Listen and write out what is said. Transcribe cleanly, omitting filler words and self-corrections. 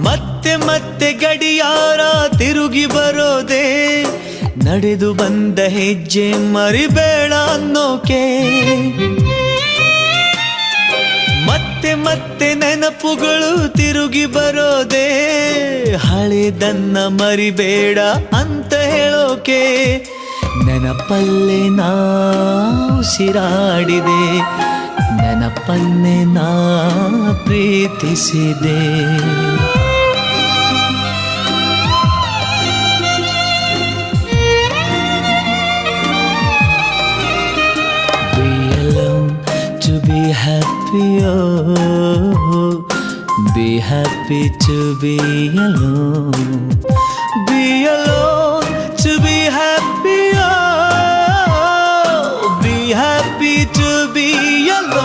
ಮತ್ತೆ ಮತ್ತೆ ಗಡಿಯಾರ ತಿರುಗಿ ಬರೋದೆ, ನಡೆದು ಬಂದ ಹೆಜ್ಜೆ ಮರಿಬೇಡ ಅನ್ನೋಕೆ. ಮತ್ತೆ ಮತ್ತೆ ನೆನಪುಗಳು ತಿರುಗಿ ಬರೋದೆ, ಹಳೆದನ್ನ ಮರಿಬೇಡ ಅಂತ ಹೇಳೋಕೆ. ನೆನಪಲ್ಲೇ ನಾ ಉಸಿರಾಡಿದೆ, ನೆನಪನ್ನೇ ನಾ ಪ್ರೀತಿಸಿದೆ. To be happy, oh, be happy to be alone. Be alone to be happy, oh, be happy to be alone.